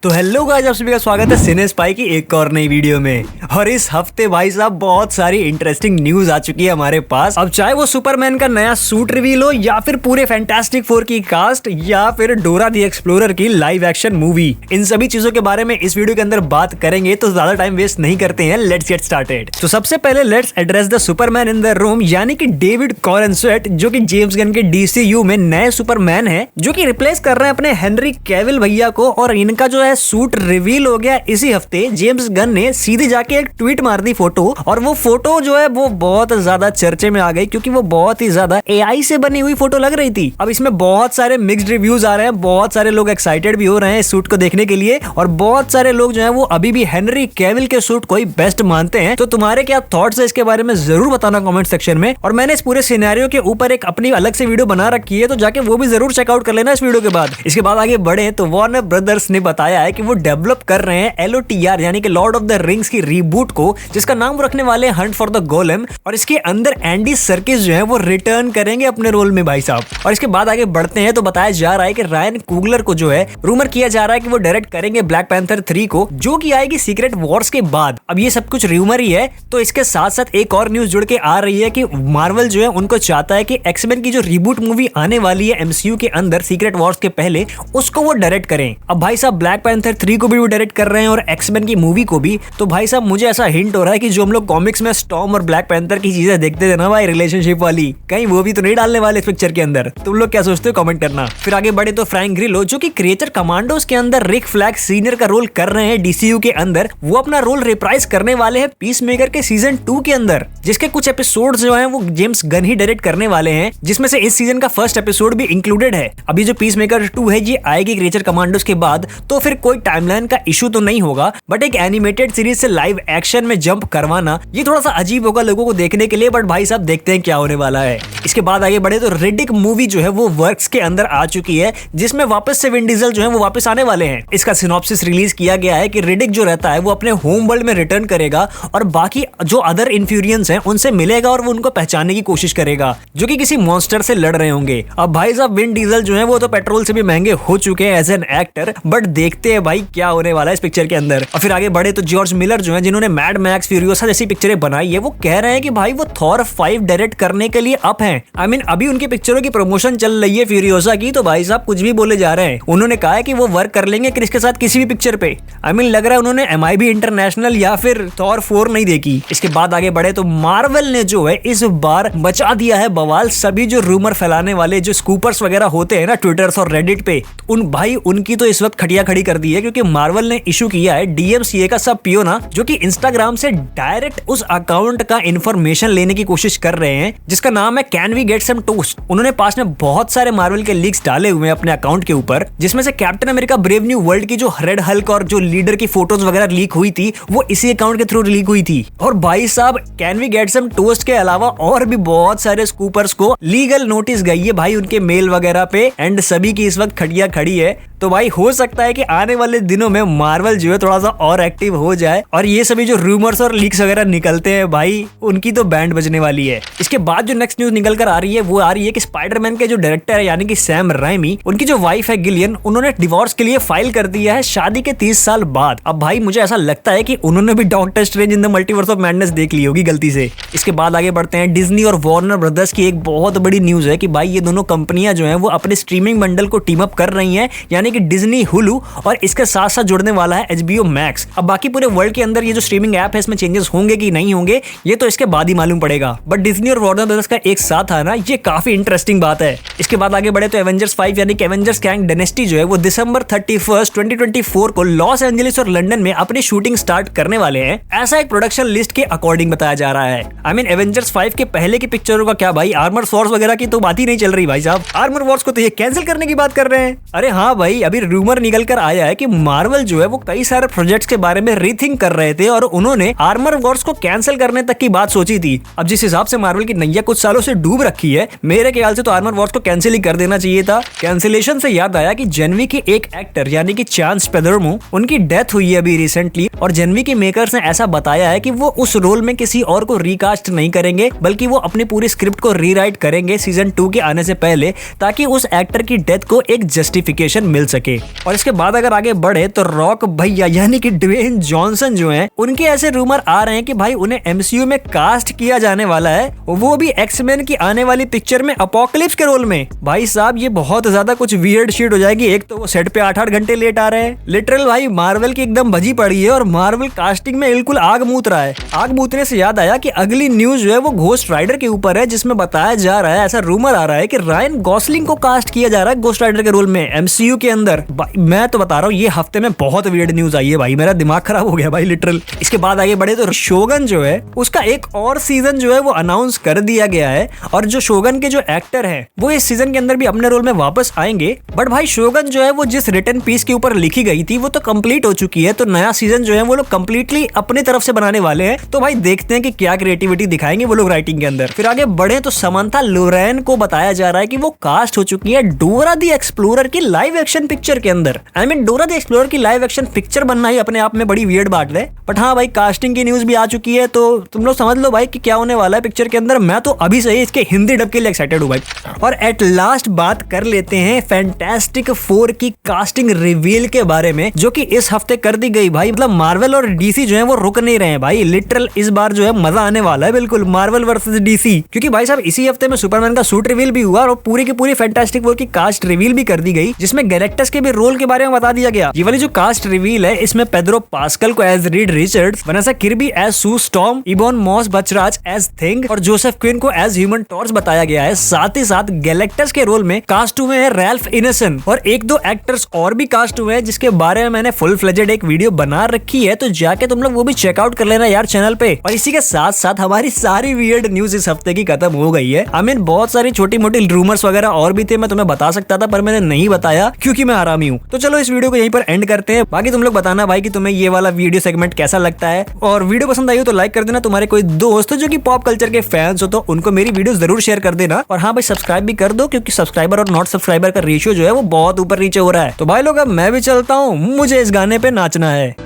तो hello guys, आप सभी का स्वागत है सिने स्पाई की एक और नई वीडियो में। और इस हफ्ते भाई साहब बहुत सारी इंटरेस्टिंग न्यूज आ चुकी है हमारे पास। अब चाहे वो सुपरमैन का नया सूट रिवील हो, या फिर पूरे फैंटास्टिक फोर की कास्ट, या फिर डोरा द एक्सप्लोरर की लाइव एक्शन मूवी, इन सभी चीजों के बारे में इस वीडियो के अंदर बात करेंगे। तो ज्यादा टाइम वेस्ट नहीं करते हैं, लेट्स गेट स्टार्टेड। तो सबसे पहले let's address the Superman in the room, यानी कि डेविड कॉरेनस्वेट, जो कि जेम्स गन के डीसीयू में नए सुपरमैन है, जो कि रिप्लेस कर रहे हैं अपने हेनरी कैविल भैया को। और इनका जो है सूट रिवील हो गया इसी हफ्ते। जेम्स गन ने सीधे जाके एक ट्वीट मार दी फोटो, और वो फोटो जो है वो बहुत ज्यादा चर्चे में आ गई, क्योंकि वो बहुत ही ज्यादा एआई से बनी हुई फोटो लग रही थी। अब इसमें बहुत सारे मिक्स्ड रिव्यूज आ रहे हैं, बहुत सारे लोग एक्साइटेड भी हो रहे हैं इस सूट को देखने के लिए, और बहुत सारे लोग जो है वो अभी भी हेनरी कैविल के सूट को ही बेस्ट मानते हैं। तो तुम्हारे क्या थॉट्स है इसके बारे में जरूर बताना कमेंट सेक्शन में। और मैंने इस पूरे सिनेरियो के ऊपर एक अपनी अलग से वीडियो बना रखी है, तो जाके वो भी जरूर चेकआउट कर लेना इस वीडियो के बाद। इसके बाद आगे बढ़े तो वार्नर ब्रदर्स ने बताया है कि वो डेवलप कर रहे हैं LOTR यानी कि लॉर्ड ऑफ द रिंग्स की रीबूट को, जिसका नाम रखने वाले हंट फॉर द गोलेम। और इसके अंदर एंडी सर्किस जो है वो रिटर्न करेंगे अपने रोल में भाई साहब। और इसके बाद आगे बढ़ते हैं तो बताया जा रहा है कि रायन कुगलर को जो है रूमर किया जा रहा है कि वो डायरेक्ट करेंगे ब्लैक पैंथर 3 को, जो कि आएगी सीक्रेट वॉर्स के बाद। अब ये सब कुछ रूमर ही है, तो इसके साथ साथ एक और न्यूज जुड़ के आ रही है कि मार्वल जो है उनको चाहता है कि एक्समैन की जो रीबूट मूवी आने वाली है MCU के अंदर सीक्रेट वॉर्स के पहले, उसको वो डायरेक्ट करें। अब भाई साहब ब्लैक पैंथर 3 को भी वो डायरेक्ट कर रहे हैं और एक्समैन की मूवी को भी। तो भाई साहब मुझे ऐसा हिंट हो रहा है कि जो हम लोग कॉमिक्स में स्टॉर्म और ब्लैक पैंथर की चीजें देखते थे ना भाई, रिलेशनशिप वाली, कहीं वो भी तो नहीं डालने वाले इस पिक्चर के अंदर। तुम लोग क्या सोचते हो कमेंट करना। फिर आगे बढ़े तो फ्रैंक ग्रिलो, जो कि क्रिएचर कमांडोज के अंदर रिक फ्लैग सीनियर का रोल कर रहे हैं DCU के अंदर, वो अपना रोल रिप्राइज करने वाले हैं पीसमेकर के सीजन 2 के अंदर, जिसके कुछ एपिसोड्स जो हैं वो जेम्स गन ही डायरेक्ट करने वाले हैं, जिसमें से इस सीजन का फर्स्ट एपिसोड भी इंक्लूडेड है। अभी जो पीसमेकर 2 है ये आएगी क्रिएचर कमांडोज के बाद, तो फिर कोई टाइमलाइन का इशू तो नहीं होगा, बट एक एनिमेटेड सीरीज से लाइव एक्शन में जंप करवाना ये थोड़ा सा अजीब होगा लोगों को देखने के लिए। बट भाई साहब देखते हैं क्या होने वाला है। इसके बाद आगे बढ़े तो रिडिक मूवी जो है वो वर्क्स के अंदर आ चुकी है, जिसमें वापस से विन डीजल जो है वो वापस आने वाले हैं। इसका सिनॉप्सिस रिलीज किया गया है कि रिडिक जो रहता है वो अपने होम वर्ल्ड में रिटर्न करेगा, और बाकी जो अदर इन्फ्यूरियंस हैं उनसे मिलेगा और वो उनको पहचानने की कोशिश करेगा, जो कि किसी मॉन्स्टर से लड़ रहे होंगे। अब भाई साहब विन डीजल जो है वो तो पेट्रोल से भी महंगे हो चुके हैं एज एन एक्टर, बट देखते हैं भाई क्या होने वाला है इस पिक्चर के अंदर। और फिर आगे बढ़े तो जॉर्ज मिलर जो है, जिन्होंने मैड मैक्स फ्यूरियोसा जैसी पिक्चरें बनाई है, वो कह रहे हैं कि भाई वो थॉर 5 डायरेक्ट करने के लिए अप हैं। आई मीन अभी उनकी पिक्चरों की प्रमोशन चल रही है फ्यूरियोसा की, तो भाई साहब कुछ भी बोले जा रहे हैं। उन्होंने कहा है कि वो वर्क कर लेंगे क्रिस के साथ किसी भी पिक्चर पे। आई मीन लग रहा है उन्होंने MIB इंटरनेशनल या फिर थॉर 4 नहीं देखी। इसके बाद आगे बढ़े तो मार्वल ने जो है इस बार मचा दिया है बवाल। सभी जो रूमर फैलाने वाले जो स्कूपर्स वगैरह होते हैं ना ट्विटर्स और रेडिट पे, उनकी तो इस वक्त खटिया खड़ी कर दी है, क्योंकि मार्वल ने इशू किया है DMCA का सब पियो ना, जो कि इंस्टाग्राम से डायरेक्ट उस अकाउंट का इंफॉर्मेशन लेने की कोशिश कर रहे हैं, जिसका नाम है can we get some toast. उन्होंने पास में बहुत सारे मार्वल के लीक्स डाले हुए हैं अपने अकाउंट के ऊपर, जिसमें से captain America brave new world की जो रेड हल्क और जो लीडर की फोटोज वगैरह लीक हुई थी, वो इसी अकाउंट के थ्रू लीक हुई थी। और भाई साहब can we get some toast के अलावा और भी बहुत सारे स्कूपर्स को लीगल नोटिस गई है भाई उनके मेल वगैरह पे, एंड सभी की इस वक्त खटिया खड़ी है। तो भाई हो सकता है कि आने वाले दिनों में मार्वल जो है थोड़ा सा और एक्टिव हो जाए, और ये सभी जो रूमर्स और लीक्स वगैरह निकलते हैं भाई, उनकी तो बैंड बजने वाली है। इसके बाद जो नेक्स्ट न्यूज निकल कर आ रही है वो आ रही है कि स्पाइडरमैन के जो डायरेक्टर है यानी कि सैम राइमी, उनकी जो वाइफ है गिलियन, उन्होंने डिवोर्स के लिए फाइल कर दिया है शादी के 30 साल बाद। अब भाई मुझे ऐसा लगता है कि उन्होंने भी doctor strange in the multiverse of madness देख ली होगी गलती से। इसके बाद आगे बढ़ते हैं डिज्नी और वार्नर ब्रदर्स की एक बहुत बड़ी न्यूज है कि भाई ये दोनों कंपनियां जो है वो अपने स्ट्रीमिंग बंडल को टीम अप कर रही हैं, यानी कि डिज्नी हुलू, और इसके साथ साथ जुड़ने वाला है HBO मैक्स। अब बाकी पूरे वर्ल्ड के अंदर ये जो स्ट्रीमिंग ऐप है इसमें चेंजेस होंगे कि नहीं होंगे ये तो इसके बाद ही मालूम पड़ेगा, बट डिज्नी और वार्नर ब्रदर्स का एक साथ आना ये काफी इंटरेस्टिंग बात है। इसके बाद आगे बढ़े तो एवेंजर्स 5 यानी कि एवेंजर्स कैंग डायनेस्टी जो है वो दिसंबर 31, 2024 को लॉस एंजलिस और लंदन में अपनी शूटिंग स्टार्ट करने वाले हैं, ऐसा एक प्रोडक्शन लिस्ट के अकॉर्डिंग बताया जा रहा है। आई मीन एवेंजर्स 5 के पहले की पिक्चरों का क्या भाई, आर्मर वॉर्स वगैरह की तो बात ही नहीं चल रही भाई साहब। आर्मर वॉर्स को तो ये कैंसिल करने की बात कर रहे हैं। अरे हाँ भाई, अभी रूमर निकल कर आया है कि मार्वल जो है वो कई सारे प्रोजेक्ट्स के बारे में रीथिंक कर रहे थे, और उन्होंने आर्मर वॉर्स को कैंसिल करने तक की बात सोची थी। अब जिस हिसाब से मार्वल की नैया कुछ सालों से डूब रखी है, मेरे ख्याल से तो आर्मर वॉर्स को कैंसिल ही कर देना चाहिए था। कैंसिलेशन से याद आया कि जनवी के एक एक्टर यानी कि चांस पेदरमो, उनकी डेथ हुई है अभी रिसेंटली, और जनवी के मेकर्स ने ऐसा बताया है कि वो उस रोल में किसी और को रिकास्ट नहीं करेंगे, बल्कि वो अपनी पूरी स्क्रिप्ट को रीराइट करेंगे सीजन 2 के आने से पहले, ताकि उस एक्टर की डेथ को एक जस्टिफिकेशन मिल सके। और इसके बाद अगर आगे बढ़े तो रॉक भैया यानी कि ड्वेन जॉनसन जो हैं, उनके ऐसे रूमर आ रहे हैं कि भाई उन्हें एमसीयू में कास्ट किया जाने वाला है, वो भी एक्समैन की आने वाली पिक्चर में अपोकलिप्स के रोल में। भाई साहब ये बहुत ज्यादा कुछ वियर्ड शिट हो जाएगी। एक तो वो सेट पे 8-8 घंटे लेट आ रहे हैं, लिटरल भाई मार्वल की एकदम भजी पड़ी है और मार्वल कास्टिंग में बिल्कुल आग मूत रहा है। आग मूतने से याद आया कि अगली न्यूज जो है वो घोस्ट राइडर के ऊपर है, जिसमें बताया जा रहा है, ऐसा रूमर आ रहा है कि रायन गॉसलिंग को कास्ट किया जा रहा है घोस्ट राइडर के रोल में एमसीयू के अंदर। मैं तो बता रहा हूँ ये हफ्ते में बहुत वियर्ड न्यूज आई है भाई, मेरा दिमाग खराब हो गया भाई लिटरल। इसके बाद आगे बढ़े तो शोगन जो है उसका एक और सीजन जो है वो अनाउंस कर दिया गया है और जो शोगन के जो एक्टर हैं वो इस सीजन के अंदर भी अपने रोल में वापस आएंगे। बट भाई शोगन जो है वो जिस रिटर्न पीस के ऊपर लिखी गई थी वो तो कंप्लीट हो चुकी है, तो नया सीजन जो है वो लोग कंप्लीटली अपनी तरफ से बनाने वाले हैं। तो भाई देखते हैं कि क्या क्रिएटिविटी दिखाएंगे वो लोग राइटिंग के अंदर। फिर आगे बढ़े तो समंथा लोरेन को बताया जा रहा है कि वो कास्ट हो चुकी है डोरा दी एक्सप्लोरर की लाइव एक्शन पिक्चर के अंदर। आई मीन डोरा दी एक्सप्लोरर की लाइव एक्शन पिक्चर बनना ही अपने आप में बड़ी वियर्ड बात है। बट हाँ भाई कास्टिंग की न्यूज भी आ चुकी है, तो तुम लोग समझ लो भाई कि क्या होने वाला है पिक्चर के अंदर। मैं तो अभी से ही इसके हिंदी डब के लिए एक्साइटेड हूँ भाई। और एट लास्ट बात कर लेते हैं फैंटास्टिक 4 की कास्टिंग रिवील के बारे में, जो कि इस हफ्ते कर दी गई भाई। मतलब मार्वल और डीसी जो है वो रुक नहीं रहे हैं भाई, लिटरल इस बार जो है मजा आने वाला है बिल्कुल, मार्वल वर्सेस डीसी। क्योंकि भाई साहब इसी हफ्ते में सुपरमैन का सूट रिवील भी हुआ और पूरी की पूरी फैंटास्टिक 4 की कास्ट रिवील भी कर दी गई, जिसमें गैलेक्टस के भी रोल के बारे में बता दिया गया। ये वाली जो कास्ट रिवील है इसमें पेड्रो पास्कल को as Reed Richards, Vanessa Kirby as Sue Storm, Ebon Moss Bachrach as Thing और जोसेफ क्विन को एज ह्यूमन टॉर्च बताया गया है। साथ ही साथ गैलेक्टस के रोल में कास्ट हुए हैं रैल्फ इनेसन और 1-2 एक्टर्स और भी कास्ट हुए हैं, जिसके बारे में मैंने फुल फ्लेजेड एक वीडियो बना रखी है, तो जाके तुम लोग वो भी चेकआउट कर लेना यार चैनल पे। और इसी के साथ साथ हमारी सारी वियर्ड न्यूज इस हफ्ते की खत्म हो गई है। आई मीन बहुत सारी छोटी मोटी रूमर्स वगैरह और भी थे, मैं तुम्हें बता सकता था पर मैंने नहीं बताया क्योंकि मैं हरामी हूँ। तो चलो इस वीडियो को यहीं पर एंड करते हैं। बाकी तुम लोग बताना भाई कि तुम्हें ये वाला वीडियो सेगमेंट कैसा लगता है, और वीडियो पसंद आई हो तो लाइक कर देना। तुम्हारे कोई दोस्त जो कि पॉप कल्चर के फैंस हो तो उनको मेरी वीडियो जरूर शेयर कर देना। और हाँ भाई सब्सक्राइब भी कर दो, क्योंकि सब्सक्राइबर और नॉट सब्सक्राइबर का रेशियो जो है वो बहुत ऊपर नीचे हो रहा है। तो भाई लोग अब मैं भी चलता हूँ, मुझे इस गाने पे नाचना है।